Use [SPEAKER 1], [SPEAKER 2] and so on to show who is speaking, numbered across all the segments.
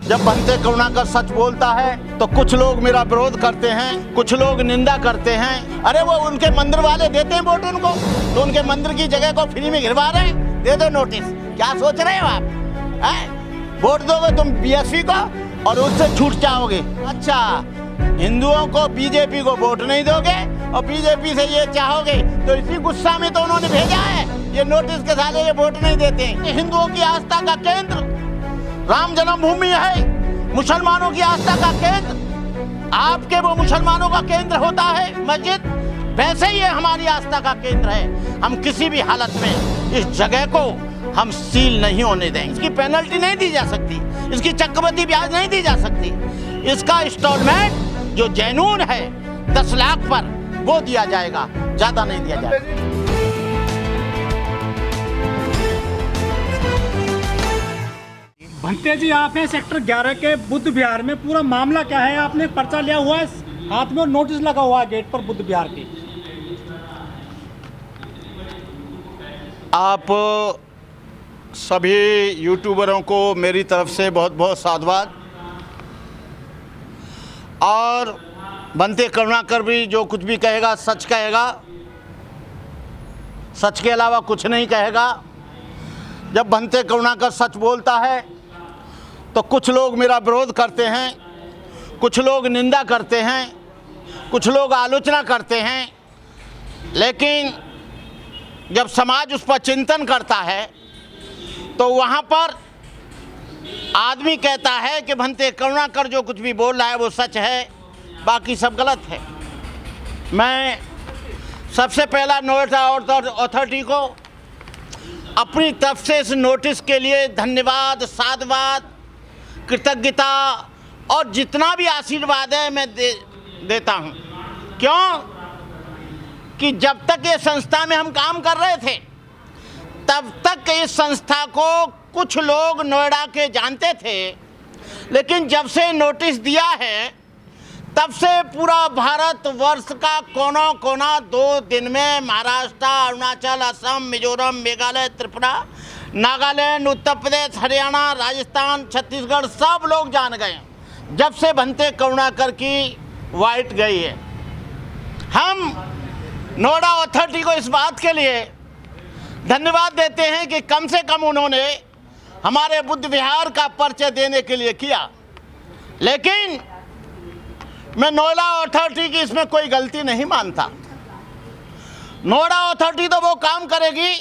[SPEAKER 1] जब भंते करुणाकर सच बोलता है तो कुछ लोग मेरा विरोध करते हैं, कुछ लोग निंदा करते हैं। अरे वो उनके मंदिर वाले देते हैं वोट उनको, तो उनके मंदिर की जगह को फ्री में घिरवा रहे हैं। दे दो नोटिस। क्या सोच रहे हो आप? वोट दोगे तुम बीएसपी को और उससे छूट जाओगे। अच्छा, हिंदुओं को बीजेपी को वोट नहीं दोगे और बीजेपी से ये चाहोगे, तो इसी गुस्सा में तो उन्होंने भेजा है ये नोटिस के साले ये वोट नहीं देते। हिंदुओं की आस्था का केंद्र राम जन्मभूमि है, मुसलमानों की आस्था का केंद्र आपके वो मुसलमानों का केंद्र होता है मस्जिद, वैसे ही हमारी आस्था का केंद्र है। हम किसी भी हालत में इस जगह को हम सील नहीं होने देंगे। इसकी पेनल्टी नहीं दी जा सकती, इसकी चक्रवृद्धि ब्याज नहीं दी जा सकती, इसका इंस्टॉलमेंट जो जैनून है 10 लाख पर वो दिया जाएगा, ज्यादा नहीं दिया जाएगा।
[SPEAKER 2] भंते जी, आप हैं सेक्टर 11 के बुद्ध विहार में, पूरा मामला क्या है? आपने पर्चा लिया हुआ है हाथ में और नोटिस लगा हुआ है गेट पर बुद्ध विहार के।
[SPEAKER 1] आप सभी यूट्यूबरों को मेरी तरफ से बहुत बहुत साधुवाद। और भंते करुणाकर भी जो कुछ भी कहेगा सच कहेगा, सच के अलावा कुछ नहीं कहेगा। जब भंते करुणाकर सच बोलता है तो कुछ लोग मेरा विरोध करते हैं, कुछ लोग निंदा करते हैं, कुछ लोग आलोचना करते हैं। लेकिन जब समाज उस पर चिंतन करता है तो वहाँ पर आदमी कहता है कि भंते करुणाकर जो कुछ भी बोल रहा है वो सच है, बाकी सब गलत है। मैं सबसे पहला नोएडा अथॉरिटी को अपनी तरफ से इस नोटिस के लिए धन्यवाद, साधुवाद, कृतज्ञता और जितना भी आशीर्वाद है मैं देता हूँ। क्यों कि जब तक ये संस्था में हम काम कर रहे थे तब तक इस संस्था को कुछ लोग नोएडा के जानते थे, लेकिन जब से नोटिस दिया है तब से पूरा भारत वर्ष का कोना कोना 2 दिन में महाराष्ट्र, अरुणाचल, असम, मिजोरम, मेघालय, त्रिपुरा, नागालैंड, उत्तर प्रदेश, हरियाणा, राजस्थान, छत्तीसगढ़ सब लोग जान गए जब से भंते करुणाकर की वाइट गई है। हम नोएडा अथॉरिटी को इस बात के लिए धन्यवाद देते हैं कि कम से कम उन्होंने हमारे बुद्ध विहार का परिचय देने के लिए किया। लेकिन मैं नोएडा अथॉरिटी की इसमें कोई गलती नहीं मानता। नोएडा अथॉरिटी तो वो काम करेगी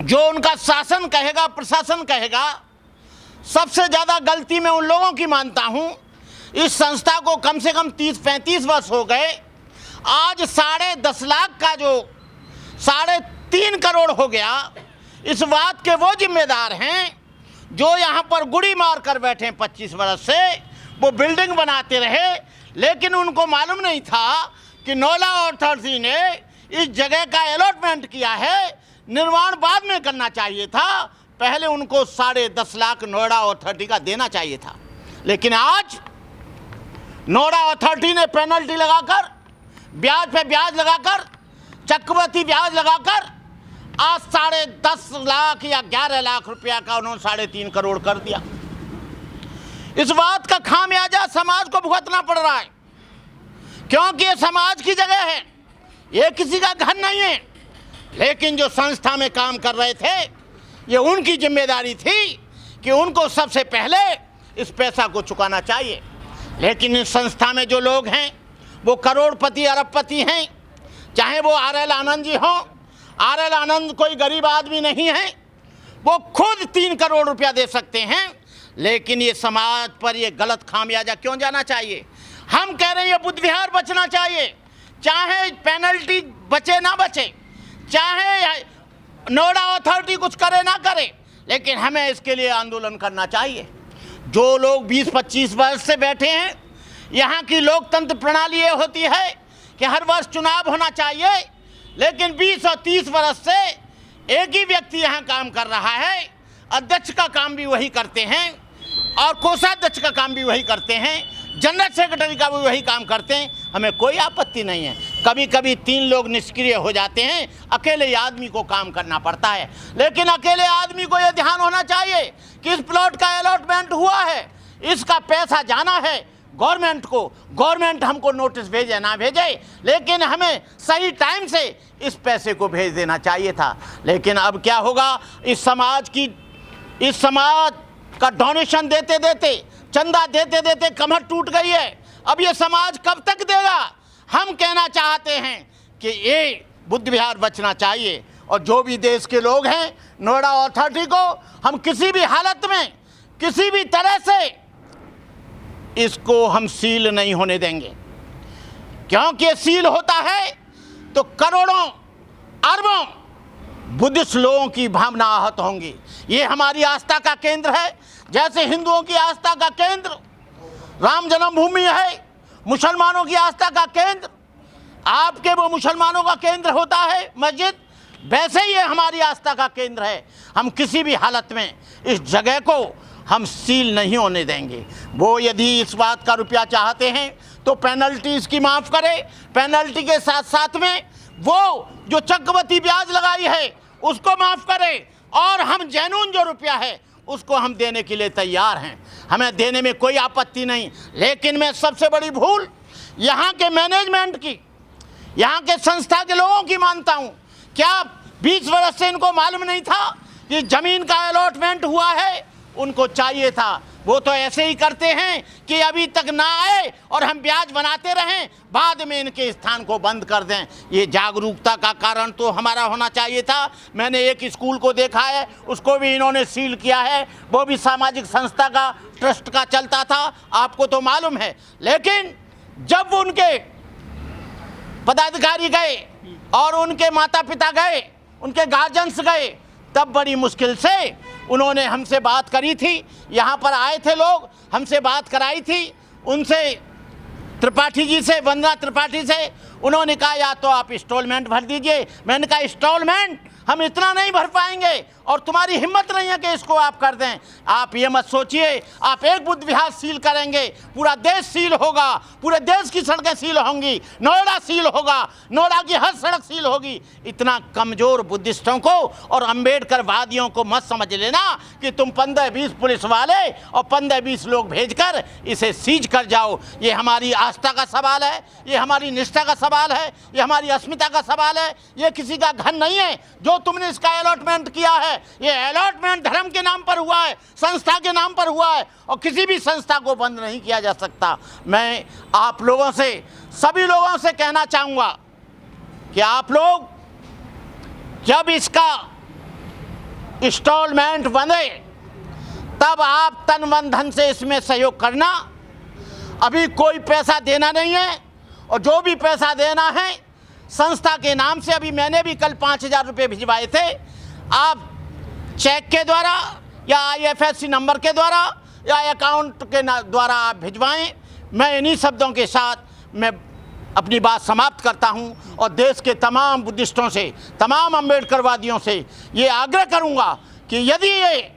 [SPEAKER 1] जो उनका शासन कहेगा, प्रशासन कहेगा। सबसे ज़्यादा गलती मैं उन लोगों की मानता हूं, इस संस्था को कम से कम 30-35 वर्ष हो गए, आज 10.5 लाख का जो 3.5 करोड़ हो गया, इस बात के वो जिम्मेदार हैं जो यहाँ पर गुड़ी मार कर बैठे 25 वर्ष से। वो बिल्डिंग बनाते रहे, लेकिन उनको मालूम नहीं था कि नोएडा अथॉरिटी ने इस जगह का अलॉटमेंट किया है, निर्माण बाद में करना चाहिए था। पहले उनको 10.5 लाख नोएडा अथॉरिटी का देना चाहिए था। लेकिन आज नोएडा अथॉरिटी ने पेनल्टी लगाकर, ब्याज पे ब्याज लगाकर, चक्रवृद्धि ब्याज लगाकर आज 10.5 लाख या 11 लाख रुपया का उन्होंने 3.5 करोड़ कर दिया। इस बात का खामियाजा समाज को भुगतना पड़ रहा है, क्योंकि ये समाज की जगह है, ये किसी का घर नहीं है। लेकिन जो संस्था में काम कर रहे थे, ये उनकी जिम्मेदारी थी कि उनको सबसे पहले इस पैसा को चुकाना चाहिए। लेकिन इस संस्था में जो लोग हैं वो करोड़पति, अरबपति हैं। चाहे वो RL आनंद जी हों, RL आनंद कोई गरीब आदमी नहीं है, वो खुद 3 करोड़ रुपया दे सकते हैं। लेकिन ये समाज पर ये गलत खामियाजा क्यों जाना चाहिए? हम कह रहे हैं ये बुद्ध विहार बचना चाहिए, चाहे पेनल्टी बचे ना बचे, चाहे नोएडा अथॉरिटी कुछ करे ना करे, लेकिन हमें इसके लिए आंदोलन करना चाहिए। जो लोग 20-25 वर्ष से बैठे हैं, यहाँ की लोकतंत्र प्रणाली ये होती है कि हर वर्ष चुनाव होना चाहिए, लेकिन 20 और 30 वर्ष से एक ही व्यक्ति यहाँ काम कर रहा है। अध्यक्ष का काम भी वही करते हैं और कोषाध्यक्ष का काम भी वही करते हैं, जनरल सेक्रेटरी का भी वही काम करते हैं। हमें कोई आपत्ति नहीं है, कभी कभी 3 लोग निष्क्रिय हो जाते हैं, अकेले आदमी को काम करना पड़ता है। लेकिन अकेले आदमी को यह ध्यान होना चाहिए कि इस प्लॉट का अलॉटमेंट हुआ है, इसका पैसा जाना है गवर्नमेंट को। गवर्नमेंट हमको नोटिस भेजे ना भेजे, लेकिन हमें सही टाइम से इस पैसे को भेज देना चाहिए था। लेकिन अब क्या होगा, इस समाज का डोनेशन देते देते, चंदा देते देते कमर टूट गई है। अब ये समाज कब तक देगा? हम कहना चाहते हैं कि ये बुद्ध विहार बचना चाहिए, और जो भी देश के लोग हैं, नोएडा अथॉरिटी को हम किसी भी हालत में, किसी भी तरह से इसको हम सील नहीं होने देंगे, क्योंकि सील होता है तो करोड़ों अरबों बुद्धिस्ट लोगों की भावना आहत होंगी। ये हमारी आस्था का केंद्र है, जैसे हिंदुओं की आस्था का केंद्र राम जन्मभूमि है, मुसलमानों की आस्था का केंद्र आपके वो मुसलमानों का केंद्र होता है मस्जिद, वैसे ही ये हमारी आस्था का केंद्र है। हम किसी भी हालत में इस जगह को हम सील नहीं होने देंगे। वो यदि इस बात का रुपया चाहते हैं तो पेनल्टी इसकी माफ़ करे, पेनल्टी के साथ साथ में वो जो चक्रवृद्धि ब्याज लगाई है उसको माफ़ करे, और हम जैनून जो रुपया है उसको हम देने के लिए तैयार हैं, हमें देने में कोई आपत्ति नहीं। लेकिन मैं सबसे बड़ी भूल यहाँ के मैनेजमेंट की, यहाँ के संस्था के लोगों की मानता हूँ। क्या 20 वर्ष से इनको मालूम नहीं था कि ज़मीन का अलॉटमेंट हुआ है? उनको चाहिए था, वो तो ऐसे ही करते हैं कि अभी तक ना आए और हम ब्याज बनाते रहें, बाद में इनके स्थान को बंद कर दें। ये जागरूकता का कारण तो हमारा होना चाहिए था। मैंने एक स्कूल को देखा है, उसको भी इन्होंने सील किया है, वो भी सामाजिक संस्था का, ट्रस्ट का चलता था, आपको तो मालूम है। लेकिन जब उनके पदाधिकारी गए और उनके माता पिता गए, उनके गार्जियंस गए, तब बड़ी मुश्किल से उन्होंने हमसे बात करी थी। यहाँ पर आए थे लोग, हमसे बात कराई थी उनसे, त्रिपाठी जी से, वंदना त्रिपाठी से। उन्होंने कहा या तो आप इंस्टॉलमेंट भर दीजिए। मैंने कहा इंस्टॉलमेंट हम इतना नहीं भर पाएंगे, और तुम्हारी हिम्मत नहीं है कि इसको आप कर दें। आप ये मत सोचिए आप एक बुद्ध विहार सील करेंगे पूरा देश सील होगा, पूरे देश की सड़कें सील होंगी, नोएडा सील होगा, नोएडा की हर सड़क सील होगी। इतना कमज़ोर बुद्धिस्टों को और अम्बेडकरवादियों को मत समझ लेना कि तुम 15-20 पुलिस वाले और 15-20 लोग भेजकर इसे सीज कर जाओ। ये हमारी आस्था का सवाल है, ये हमारी निष्ठा का सवाल है, ये हमारी अस्मिता का सवाल है। ये किसी का घर नहीं है जो तुमने इसका अलॉटमेंट किया है। ये अलॉटमेंट धर्म के नाम पर हुआ है, संस्था के नाम पर हुआ है, और किसी भी संस्था को बंद नहीं किया जा सकता। मैं आप लोगों से, सभी लोगों से कहना चाहूँगा कि आप लोग जब इसका इंस्टॉलमेंट बने तब आप तन मन धन से इसमें सहयोग करना। अभी कोई पैसा देना नहीं है, और जो भी पैसा देना है संस्था के नाम से, अभी मैंने भी कल 5000 रुपये भिजवाए थे, आप चेक के द्वारा या IFSC नंबर के द्वारा या अकाउंट के द्वारा आप भिजवाएं। मैं इन्हीं शब्दों के साथ मैं अपनी बात समाप्त करता हूं, और देश के तमाम बुद्धिस्टों से, तमाम अम्बेडकरवादियों से ये आग्रह करूंगा कि यदि ये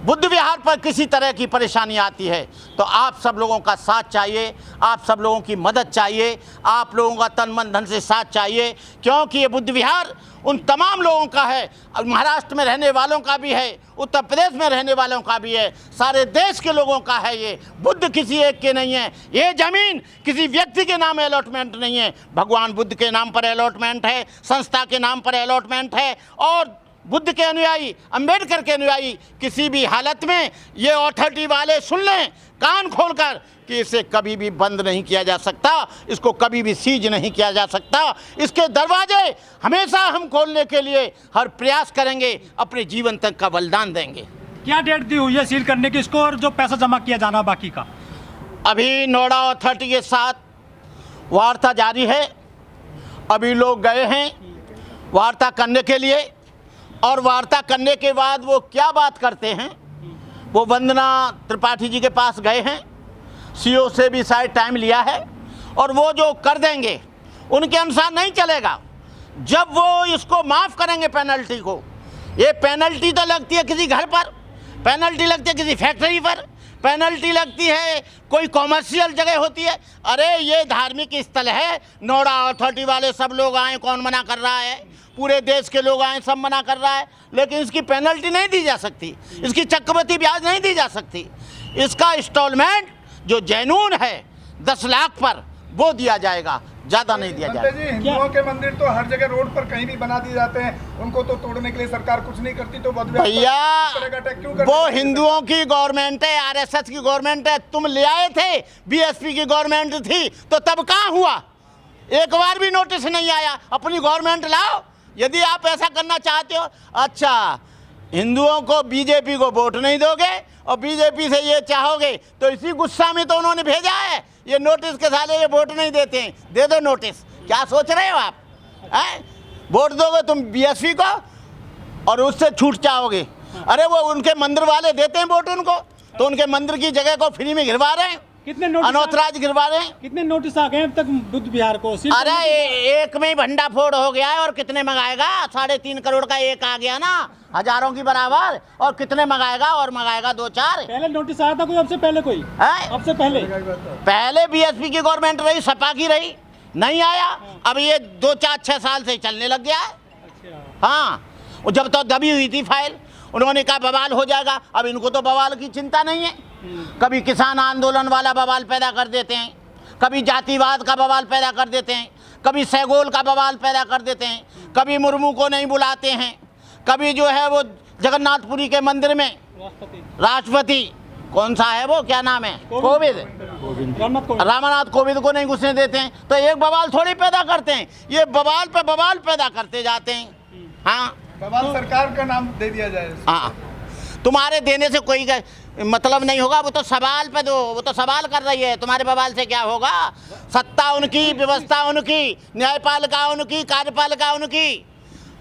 [SPEAKER 1] बुद्ध विहार पर किसी तरह की परेशानी आती है तो आप सब लोगों का साथ चाहिए, आप सब लोगों की मदद चाहिए, आप लोगों का तन मन धन से साथ चाहिए, क्योंकि ये बुद्ध विहार उन तमाम लोगों का है। महाराष्ट्र में रहने वालों का भी है, उत्तर प्रदेश में रहने वालों का भी है, सारे देश के लोगों का है। ये बुद्ध किसी एक के नहीं है, ये ज़मीन किसी व्यक्ति के नाम अलॉटमेंट नहीं है, भगवान बुद्ध के नाम पर अलॉटमेंट है, संस्था के नाम पर अलॉटमेंट है। और बुद्ध के अनुयायी, अंबेडकर के अनुयायी किसी भी हालत में ये अथॉरिटी वाले सुन लें कान खोलकर कि इसे कभी भी बंद नहीं किया जा सकता, इसको कभी भी सीज नहीं किया जा सकता। इसके दरवाजे हमेशा हम खोलने के लिए हर प्रयास करेंगे, अपने जीवन तक का बलिदान देंगे।
[SPEAKER 2] क्या डेट दी हुई है सील करने की इसको, और जो पैसा जमा किया जाना बाकी का?
[SPEAKER 1] अभी नोएडा अथॉरिटी के साथ वार्ता जारी है। अभी लोग गए हैं वार्ता करने के लिए, और वार्ता करने के बाद वो क्या बात करते हैं, वो वंदना त्रिपाठी जी के पास गए हैं, CO से भी शायद टाइम लिया है, और वो जो कर देंगे उनके अनुसार नहीं चलेगा। जब वो इसको माफ़ करेंगे पेनल्टी को, ये पेनल्टी तो लगती है किसी घर पर, पेनल्टी लगती है किसी फैक्ट्री पर, पेनल्टी लगती है, कोई कॉमर्शियल जगह होती है। अरे ये धार्मिक स्थल है, नोएडा अथॉरिटी वाले सब लोग आए, कौन मना कर रहा है? पूरे देश के लोग आए, सब मना कर रहा है, लेकिन इसकी पेनल्टी नहीं दी जा सकती, इसकी चक्रवृद्धि ब्याज नहीं दी जा सकती। इसका इंस्टॉलमेंट जो जेन्युइन है 10 लाख पर वो दिया जाएगा, ज्यादा नहीं दिया
[SPEAKER 3] पंडित
[SPEAKER 1] जाएगा।
[SPEAKER 3] जी, हिंदुओं के मंदिर तो हर जगह रोड पर कहीं भी बना दिए जाते हैं, उनको तो तोड़ने के लिए सरकार कुछ नहीं करती, तो
[SPEAKER 1] भैया वो हिंदुओं की गवर्नमेंट है, आरएसएस की गवर्नमेंट है। तुम ले आए थे, बीएसपी की गवर्नमेंट थी, तो तब कहाँ हुआ? एक बार भी नोटिस नहीं आया। अपनी गवर्नमेंट लाओ यदि आप ऐसा करना चाहते हो। अच्छा, हिंदुओं को, बीजेपी को वोट नहीं दोगे और बीजेपी से ये चाहोगे, तो इसी गुस्सा में तो उन्होंने भेजा है ये नोटिस के साले, ये वोट नहीं देते हैं, दे दो नोटिस। क्या सोच रहे हो आप? हैं? वोट दोगे तुम बीएसपी को और उससे छूट चाहोगे। अरे वो उनके मंदिर वाले देते हैं वोट उनको, तो उनके मंदिर की जगह को फ्री में गिरवा रहे हैं,
[SPEAKER 2] कितने नोटिस
[SPEAKER 1] अनौतराज गिरवा रहे हैं।
[SPEAKER 2] कितने नोटिस आ गए अब तक बुद्ध विहार को?
[SPEAKER 1] अरे एक में ही भंडा फोड़ हो गया है, और कितने मंगाएगा? 3.5 करोड़ का एक आ गया ना, हजारों की बराबर, और कितने मंगाएगा? और मंगाएगा 2-4।
[SPEAKER 2] पहले नोटिस आया था कोई? अब से पहले कोई? अब से
[SPEAKER 1] पहले बीएसपी की गवर्नमेंट रही, सपा की रही, नहीं आया। अब ये 2-4-6 साल से चलने लग गया है।
[SPEAKER 2] अच्छा।
[SPEAKER 1] हाँ, वो जब तो दबी हुई थी फाइल, उन्होंने कहा बवाल हो जाएगा। अब इनको तो बवाल की चिंता नहीं है। कभी किसान आंदोलन वाला बवाल पैदा कर देते हैं, कभी जातिवाद का बवाल पैदा कर देते हैं, कभी सैगोल का बवाल पैदा कर देते हैं, कभी मुर्मू को नहीं बुलाते हैं, कभी जो है वो जगन्नाथपुरी के मंदिर में राष्ट्रपति कौन सा है वो, क्या नाम है, कोविंद, रामनाथ कोविंद को नहीं घुसने देते हैं। तो एक बवाल थोड़ी पैदा करते हैं, ये बवाल पे बवाल पैदा करते जाते हैं। हाँ,
[SPEAKER 3] बवाल सरकार का नाम दे दिया जाए।
[SPEAKER 1] हाँ, तुम्हारे देने से कोई मतलब नहीं होगा। वो तो सवाल पे दो, वो तो सवाल कर रही है, तुम्हारे बवाल से क्या होगा? सत्ता उनकी, व्यवस्था उनकी, न्यायपालिका उनकी, कार्यपालिका उनकी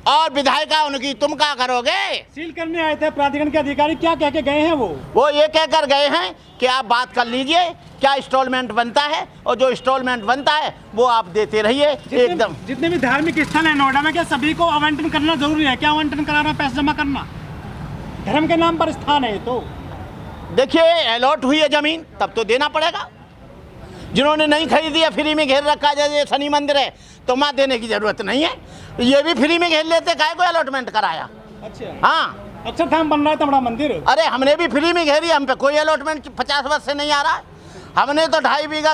[SPEAKER 1] और विधायिका उनकी, तुम क्या करोगे?
[SPEAKER 2] सील करने आए थे प्राधिकरण के अधिकारी, क्या कह के गए हैं
[SPEAKER 1] वो ये कहकर गए हैं कि आप बात कर लीजिए क्या इंस्टॉलमेंट बनता है, और जो इंस्टॉलमेंट बनता है वो आप देते रहिए एकदम।
[SPEAKER 2] जितने भी धार्मिक स्थल है नोएडा में, क्या सभी को आवंटन करना जरूरी है? क्या आवंटन कराना, पैसा जमा करना? धर्म के नाम पर स्थान है तो
[SPEAKER 1] देखिए, अलॉट हुई है जमीन, तब तो देना पड़ेगा। जिन्होंने नहीं खरीदी है, फ्री में घेर रखा, जैसे शनि मंदिर है, तो वहाँ देने की जरूरत नहीं है। ये भी फ्री में घेर लेते, काहे को अलॉटमेंट कराया?
[SPEAKER 2] अच्छा।
[SPEAKER 1] हाँ,
[SPEAKER 2] अक्षरधाम बन रहा है तमड़ा मंदिर।
[SPEAKER 1] अरे हमने भी फ्री में घेरी, हम पे कोई अलॉटमेंट 50 वर्ष से नहीं आ रहा है। हमने तो 2.5 बीघा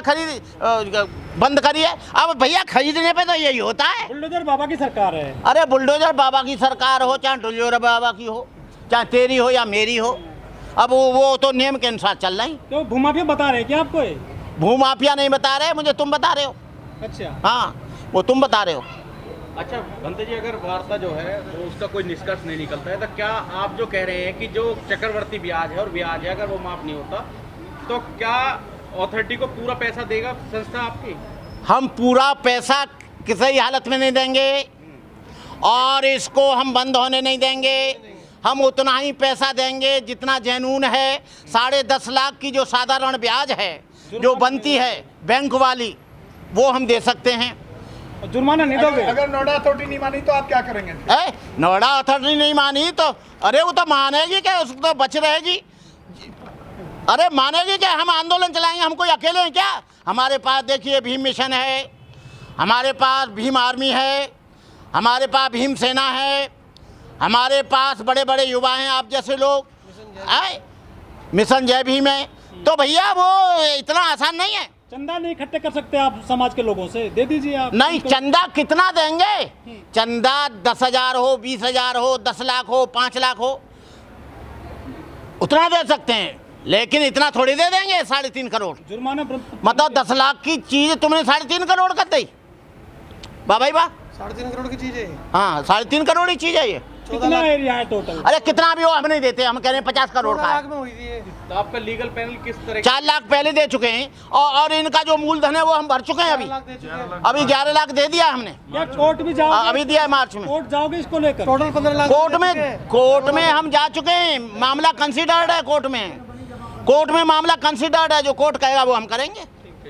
[SPEAKER 1] बंद करी है। अब भैया खरीदने पे तो यही होता है।
[SPEAKER 2] बुलडोजर बाबा की सरकार है।
[SPEAKER 1] अरे बुलडोजर बाबा की सरकार हो, चाहे बुलडोजर बाबा की हो, चाहे तेरी हो या मेरी हो, अब वो तो नियम के अनुसार चल रही।
[SPEAKER 2] तो भूमाफिया बता रहे हैं क्या आपको?
[SPEAKER 1] भूमाफिया नहीं बता रहे, मुझे तुम बता रहे हो।
[SPEAKER 2] अच्छा।
[SPEAKER 1] हाँ, वो तुम बता रहे हो।
[SPEAKER 4] अच्छा भंते जी, अगर वार्ता जो है तो उसका कोई निष्कर्ष नहीं निकलता है, तो क्या आप जो कह रहे हैं कि जो चक्रवर्ती ब्याज है और ब्याज है, अगर वो माफ नहीं होता, तो क्या अथॉरिटी को पूरा पैसा देगा संस्था आपकी?
[SPEAKER 1] हम पूरा पैसा किसी हालत में नहीं देंगे, और इसको हम बंद होने नहीं देंगे। हम उतना ही पैसा देंगे जितना जेन्युइन है। 10.5 लाख की जो साधारण ब्याज है जो बनती है बैंक वाली, वो हम दे सकते हैं।
[SPEAKER 2] जुर्माना नहीं दोगे?
[SPEAKER 3] अगर नोएडा अथॉरिटी नहीं मानी तो आप क्या करेंगे?
[SPEAKER 1] नोएडा अथॉरिटी नहीं मानी तो अरे वो तो मानेगी क्या, उसको तो बच रहेगी। अरे मानेगी क्या? हम आंदोलन चलाएंगे, हम कोई अकेले हैं क्या? हमारे पास देखिए भीम मिशन है, हमारे पास भीम आर्मी है, हमारे पास भीम सेना है, हमारे पास बड़े बड़े युवा हैं, आप जैसे लोग, मिशन जय भीम है। तो भैया वो इतना आसान नहीं है।
[SPEAKER 2] चंदा नहीं इकट्ठे कर सकते आप समाज के लोगों से? दे दीजिए आप।
[SPEAKER 1] नहीं, चंदा कितना देंगे? चंदा 10,000 हो, 20,000 हो, 10 लाख हो, 5 लाख हो, उतना दे सकते हैं, लेकिन इतना थोड़ी दे देंगे। 3.5 करोड़
[SPEAKER 2] जुर्माना,
[SPEAKER 1] मतलब 10 लाख की चीज तुमने 3.5 करोड़ कर दी। वाह भाई वाह,
[SPEAKER 3] 3.5 करोड़ की चीज है।
[SPEAKER 1] हाँ, 3.5 करोड़ की चीज है ये।
[SPEAKER 2] कितना एरिया है टोटल?
[SPEAKER 1] अरे कितना भी हो हम नहीं देते, हम कह रहे हैं 50 करोड़ का है।
[SPEAKER 4] तो आपका लीगल पैनल किस तरह?
[SPEAKER 1] 4 लाख पहले दे चुके हैं, और इनका जो मूलधन है वो हम भर चुके हैं। अभी 11 लाख दे दिया हमने।
[SPEAKER 2] क्या कोर्ट भी जाओगे?
[SPEAKER 1] अभी दिया है मार्च में।
[SPEAKER 2] कोर्ट जाओगे इसको लेकर?
[SPEAKER 3] टोटल 15 लाख
[SPEAKER 1] कोर्ट में हम जा चुके हैं, मामला कंसिडर्ड है कोर्ट में मामला कंसिडर्ड है, जो कोर्ट कहेगा वो हम करेंगे।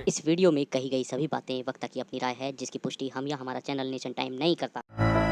[SPEAKER 5] इस वीडियो में कही गई सभी बातें वक्ता की अपनी राय है, जिसकी पुष्टि हम या हमारा चैनल नेशन टाइम नहीं करता।